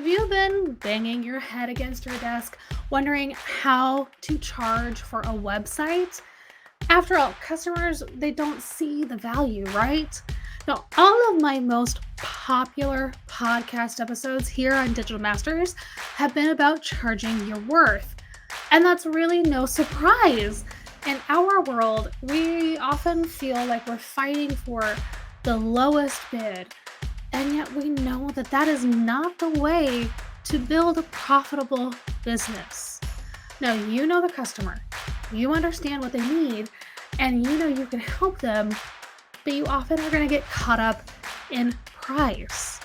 Have you been banging your head against your desk, wondering how to charge for a website? After all, customers, they don't see the value, right? Now, all of my most popular podcast episodes here on Digital Masters have been about charging your worth. And that's really no surprise. In our world, we often feel like we're fighting for the lowest bid, and yet we know that that is not the way to build a profitable business. Now, you know the customer, you understand what they need, and you know you can help them, but you often are going to get caught up in price.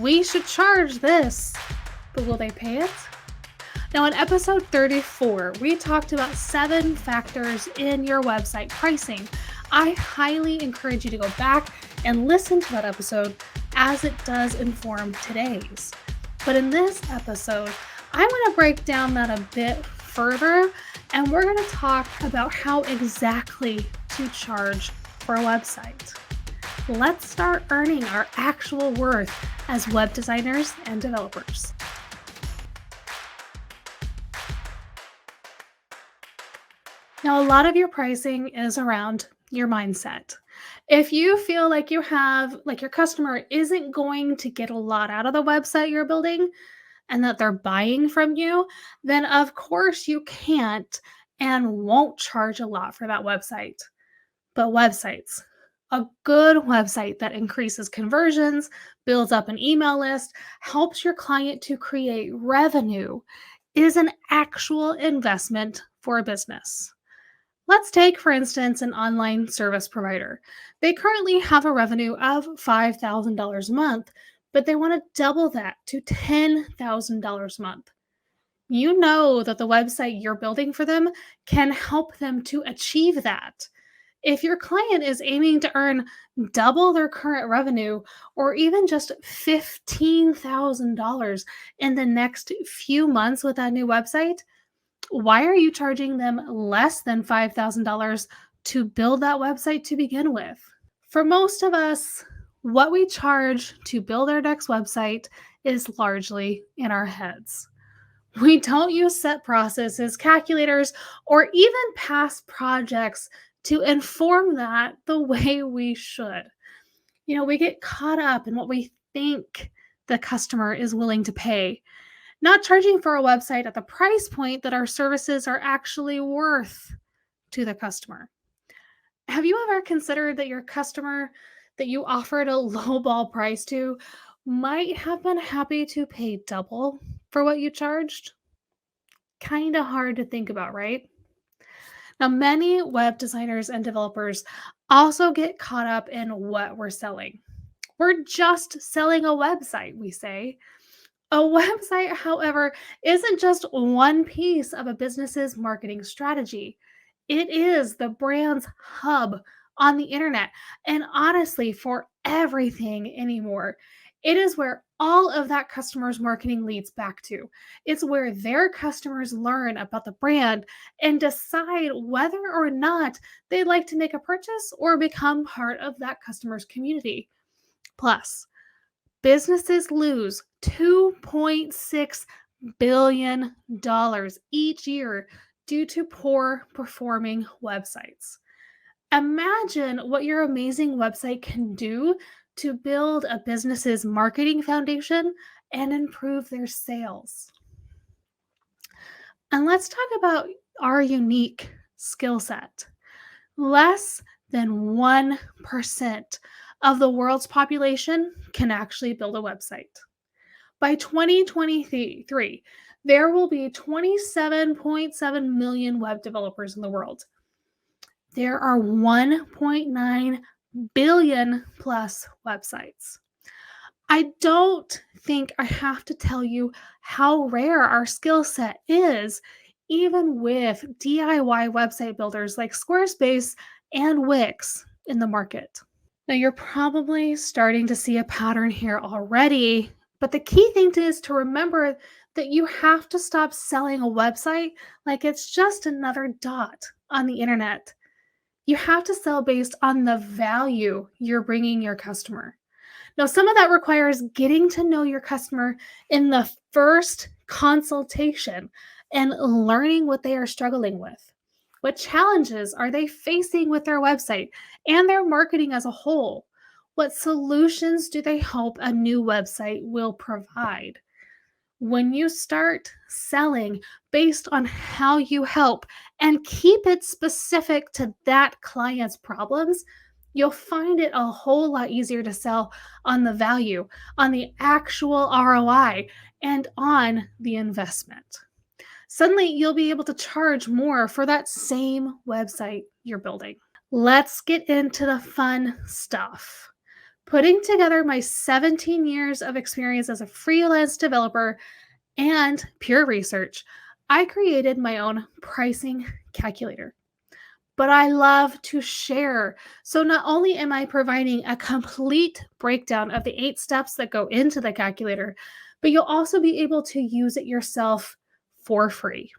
We should charge this, but will they pay it? Now, in episode 34, we talked about 7 factors in your website pricing. I highly encourage you to go back and listen to that episode, as it does inform today's. But in this episode, I'm going to break down that a bit further, and we're going to talk about how exactly to charge for a website. Let's start earning our actual worth as web designers and developers. Now, a lot of your pricing is around your mindset. If you feel like your customer isn't going to get a lot out of the website you're building and that they're buying from you, then of course you can't and won't charge a lot for that website. But websites, a good website that increases conversions, builds up an email list, helps your client to create revenue, is an actual investment for a business. Let's take, for instance, an online service provider. They currently have a revenue of $5,000 a month, but they want to double that to $10,000 a month. You know that the website you're building for them can help them to achieve that. If your client is aiming to earn double their current revenue or even just $15,000 in the next few months with that new website, why are you charging them less than $5,000 to build that website to begin with? For most of us, what we charge to build our next website is largely in our heads. We don't use set processes, calculators, or even past projects to inform that the way we should. We get caught up in what we think the customer is willing to pay, not charging for a website at the price point that our services are actually worth to the customer. Have you ever considered that your customer that you offered a lowball price to might have been happy to pay double for what you charged? Kind of hard to think about, right? Now, many web designers and developers also get caught up in what we're selling. We're just selling a website, we say. A website, however, isn't just one piece of a business's marketing strategy. It is the brand's hub on the internet, and honestly, for everything anymore. It is where all of that customer's marketing leads back to. It's where their customers learn about the brand and decide whether or not they'd like to make a purchase or become part of that customer's community. Plus, businesses lose $2.6 billion each year due to poor performing websites. Imagine what your amazing website can do to build a business's marketing foundation and improve their sales. And let's talk about our unique skill set. Less than 1% of the world's population can actually build a website. By 2023, there will be 27.7 million web developers in the world. There are 1.9 billion plus websites. I don't think I have to tell you how rare our skill set is, even with DIY website builders like Squarespace and Wix in the market. Now, you're probably starting to see a pattern here already, but the key thing is to remember that you have to stop selling a website like it's just another dot on the internet. You have to sell based on the value you're bringing your customer. Now, some of that requires getting to know your customer in the first consultation and learning what they are struggling with. What challenges are they facing with their website and their marketing as a whole? What solutions do they hope a new website will provide? When you start selling based on how you help and keep it specific to that client's problems, you'll find it a whole lot easier to sell on the value, on the actual ROI, and on the investment. Suddenly, you'll be able to charge more for that same website you're building. Let's get into the fun stuff. Putting together my 17 years of experience as a freelance developer and pure research, I created my own pricing calculator. But I love to share. So not only am I providing a complete breakdown of the 8 steps that go into the calculator, but you'll also be able to use it yourself for free.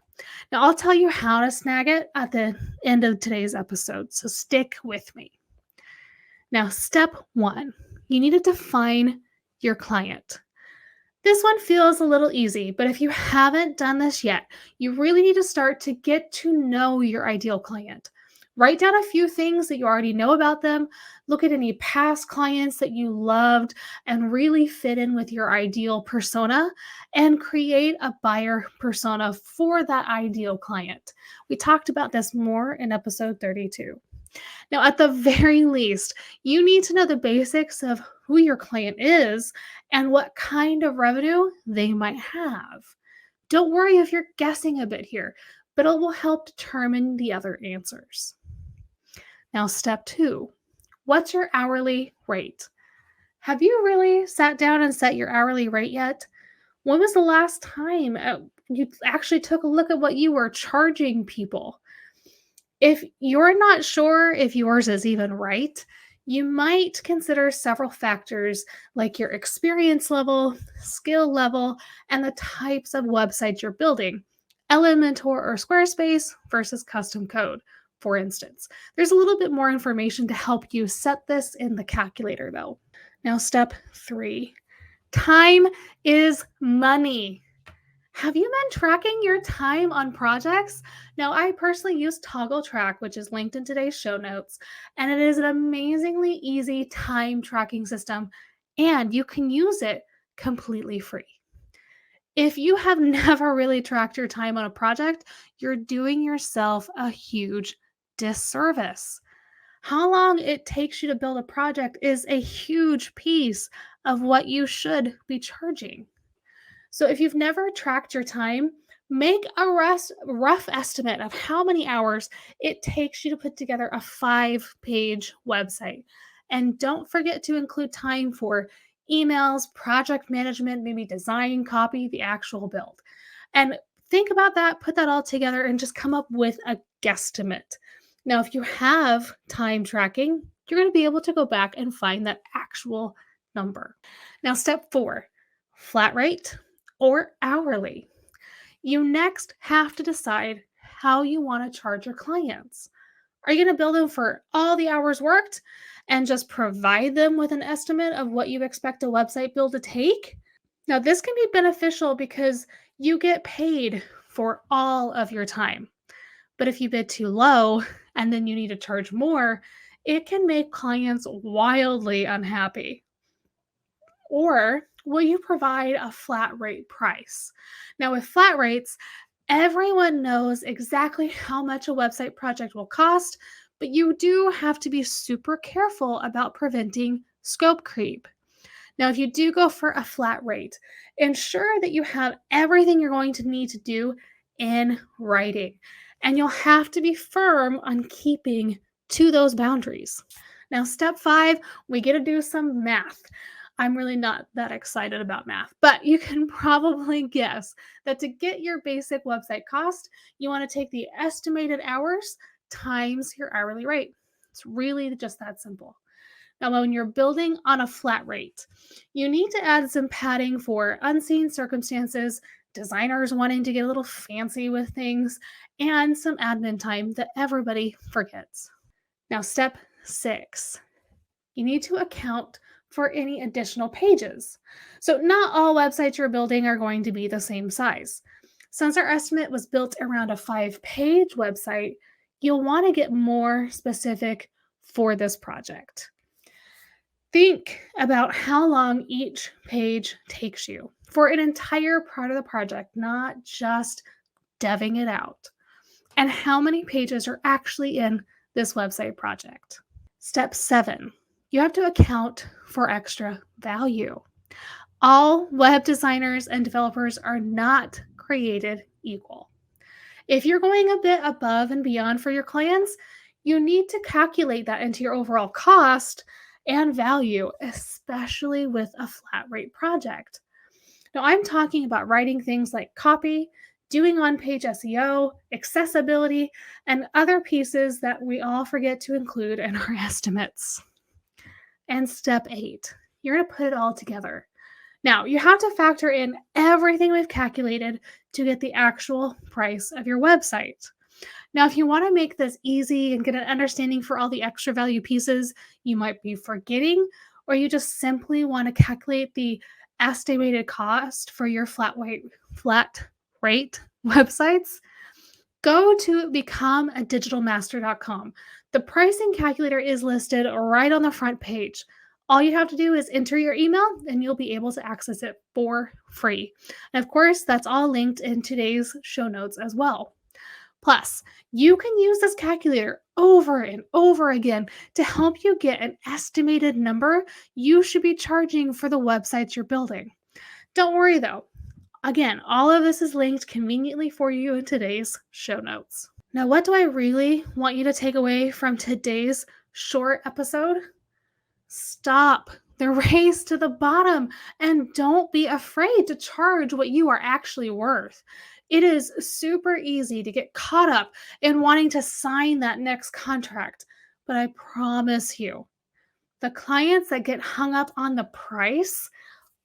Now, I'll tell you how to snag it at the end of today's episode, so stick with me. Now, step 1, you need to define your client. This one feels a little easy, but if you haven't done this yet, you really need to start to get to know your ideal client. Write down a few things that you already know about them. Look at any past clients that you loved and really fit in with your ideal persona and create a buyer persona for that ideal client. We talked about this more in episode 32. Now, at the very least, you need to know the basics of who your client is and what kind of revenue they might have. Don't worry if you're guessing a bit here, but it will help determine the other answers. Now, step 2, what's your hourly rate? Have you really sat down and set your hourly rate yet? When was the last time you actually took a look at what you were charging people? If you're not sure if yours is even right, you might consider several factors like your experience level, skill level, and the types of websites you're building. Elementor or Squarespace versus custom code, for instance. There's a little bit more information to help you set this in the calculator, though. Now, step 3, time is money. Have you been tracking your time on projects? Now, I personally use Toggle Track, which is linked in today's show notes, and it is an amazingly easy time tracking system, and you can use it completely free. If you have never really tracked your time on a project, you're doing yourself a huge disservice. How long it takes you to build a project is a huge piece of what you should be charging. So if you've never tracked your time, make a rough estimate of how many hours it takes you to put together a 5-page website. And don't forget to include time for emails, project management, maybe design, copy, the actual build. And think about that, put that all together, and just come up with a guesstimate. Now, if you have time tracking, you're going to be able to go back and find that actual number. Now, step 4, flat rate or hourly. You next have to decide how you want to charge your clients. Are you going to bill them for all the hours worked and just provide them with an estimate of what you expect a website build to take? Now, this can be beneficial because you get paid for all of your time. But if you bid too low and then you need to charge more, it can make clients wildly unhappy. Or will you provide a flat rate price? Now, with flat rates, everyone knows exactly how much a website project will cost, but you do have to be super careful about preventing scope creep. Now, if you do go for a flat rate, ensure that you have everything you're going to need to do in writing, and you'll have to be firm on keeping to those boundaries. Now, step 5, we get to do some math. I'm really not that excited about math, but you can probably guess that to get your basic website cost, you want to take the estimated hours times your hourly rate. It's really just that simple. Now, when you're building on a flat rate, you need to add some padding for unseen circumstances, designers wanting to get a little fancy with things, and some admin time that everybody forgets. Now, step 6, you need to account for any additional pages. So, not all websites you're building are going to be the same size. Since our estimate was built around a 5-page website, you'll want to get more specific for this project. Think about how long each page takes you for an entire part of the project, not just deving it out, and how many pages are actually in this website project. Step 7, you have to account for extra value. All web designers and developers are not created equal. If you're going a bit above and beyond for your clients, you need to calculate that into your overall cost and value, especially with a flat rate project. Now, I'm talking about writing things like copy, doing on-page SEO, accessibility, and other pieces that we all forget to include in our estimates. And step 8, you're going to put it all together. Now, you have to factor in everything we've calculated to get the actual price of your website. Now, if you want to make this easy and get an understanding for all the extra value pieces you might be forgetting, or you just simply want to calculate the estimated cost for your flat rate websites, go to becomeadigitalmaster.com. The pricing calculator is listed right on the front page. All you have to do is enter your email and you'll be able to access it for free. And of course, that's all linked in today's show notes as well. Plus, you can use this calculator over and over again to help you get an estimated number you should be charging for the websites you're building. Don't worry though. Again, all of this is linked conveniently for you in today's show notes. Now, what do I really want you to take away from today's short episode? Stop the race to the bottom and don't be afraid to charge what you are actually worth. It is super easy to get caught up in wanting to sign that next contract, but I promise you, the clients that get hung up on the price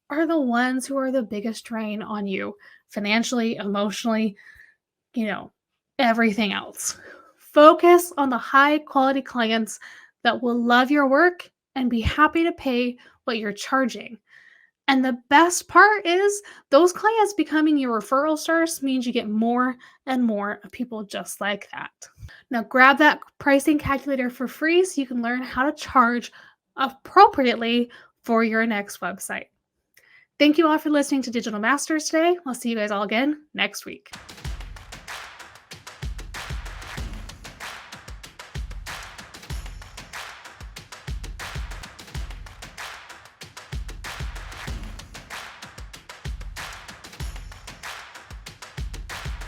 are the ones who are the biggest drain on you financially, emotionally, everything else. Focus on the high quality clients that will love your work and be happy to pay what you're charging. And the best part is those clients becoming your referral source means you get more and more of people just like that. Now grab that pricing calculator for free so you can learn how to charge appropriately for your next website. Thank you all for listening to Digital Masters today. I'll see you guys all again next week.